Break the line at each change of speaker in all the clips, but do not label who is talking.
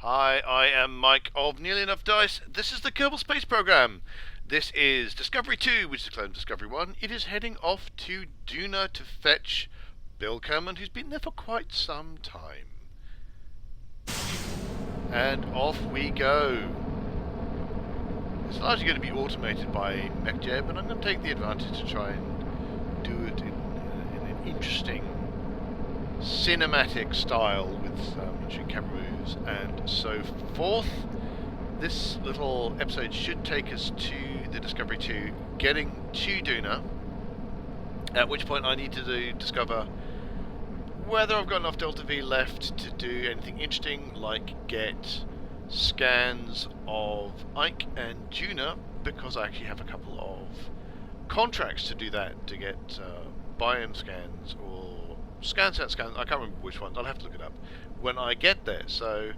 Hi, I am Mike of Nearly Enough Dice. This is the Kerbal Space Program. This is Discovery 2, which is a clone of Discovery 1. It is heading off to Duna to fetch Bill Kerman, who's been there for quite some time. And off we go. It's largely going to be automated by MechJeb, but I'm going to take the advantage to try and do it in an interesting cinematic style with interesting camera moves and so forth. This little episode should take us to the Discovery 2, getting to Duna, at which point I need to discover whether I've got enough Delta V left to do anything interesting, like get scans of Ike and Duna, because I actually have a couple of contracts to do that, to get biome scans or ScanSat scans. I can't remember which ones, I'll have to look it up when I get there. So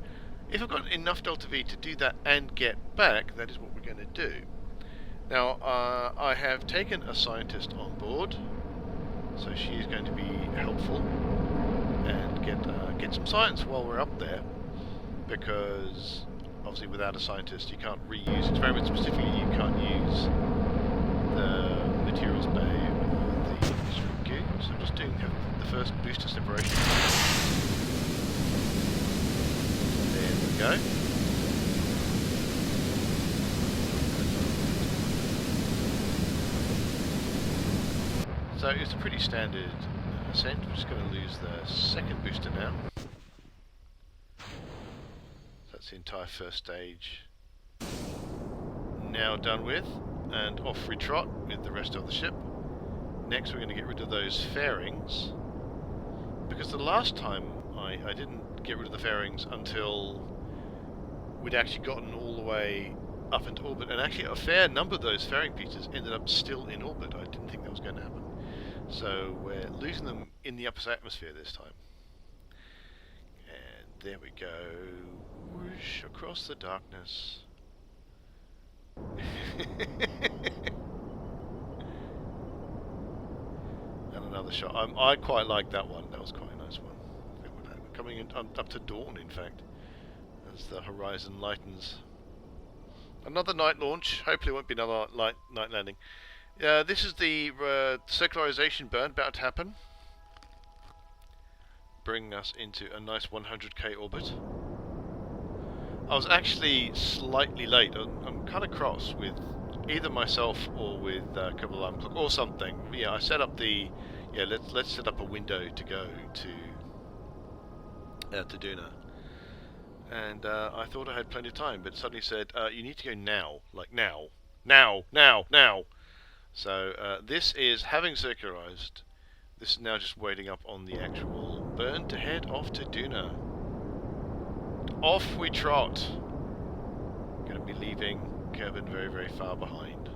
if I've got enough Delta V to do that and get back, that is what we're going to do. Now I have taken a scientist on board, so she is going to be helpful and get some science while we're up there, because obviously without a scientist you can't reuse experiments. Specifically, you can't use the materials bay or the extra goo. So I'm just doing the first booster separation. There we go. So it's a pretty standard ascent. We're just going to lose the second booster now. That's the entire first stage now done with, and off we trot with the rest of the ship. Next we're going to get rid of those fairings, because the last time I didn't get rid of the fairings until we'd actually gotten all the way up into orbit, and actually a fair number of those fairing pieces ended up still in orbit. I didn't think that was going to happen. So we're losing them in the upper atmosphere this time. And there we go. Whoosh across the darkness. And another shot. I quite like that one. That was quite a nice one. Coming in, up to dawn, in fact, as the horizon lightens. Another night launch. Hopefully it won't be another night landing. This is the circularization burn about to happen, bringing us into a nice 100k orbit. I was actually slightly late. I'm kind of cross with either myself or with Kerbal Alarm Clock or something. Yeah, I set up the let's set up a window to go to Duna, and I thought I had plenty of time, but it suddenly said you need to go now, like now. So this is having circularized. This is now just waiting up on the actual burn to head off to Duna. Off we trot. Going to be leaving Kerman very, very far behind.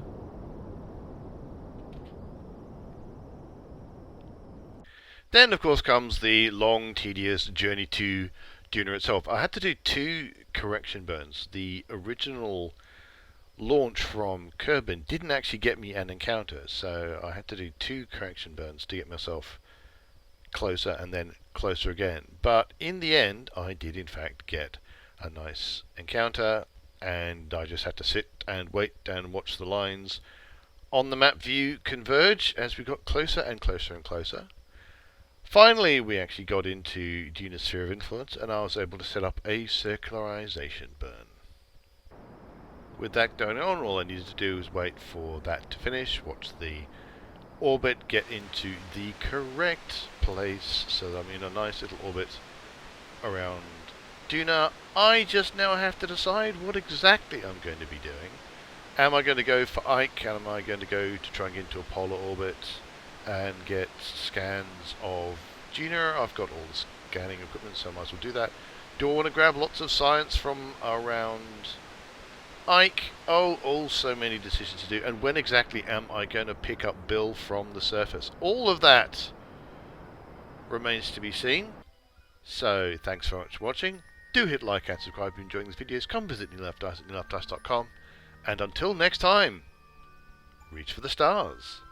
Then, of course, comes the long, tedious journey to Duna itself. I had to do 2 correction burns. The original launch from Kerman didn't actually get me an encounter, so I had to do 2 correction burns to get myself closer and then closer again. But in the end, I did in fact get a nice encounter, and I just had to sit and wait and watch the lines on the map view converge as we got closer and closer and closer. Finally, we actually got into Duna's sphere of influence, and I was able to set up a circularization burn. With that going on, all I needed to do was wait for that to finish, watch the orbit get into the correct place, so that I'm in a nice little orbit around Duna. I just now have to decide what exactly I'm going to be doing. Am I going to go for Ike? Am I going to go to try and get into a polar orbit and get scans of Duna? I've got all the scanning equipment, so I might as well do that. Do I want to grab lots of science from around Ike? Oh, so many decisions to do. And when exactly am I going to pick up Bill from the surface? All of that remains to be seen. So, thanks very much for watching. Do hit like and subscribe if you're enjoying these videos. Come visit nearlyenough dice at nearlyenough dice.com. And until next time, reach for the stars.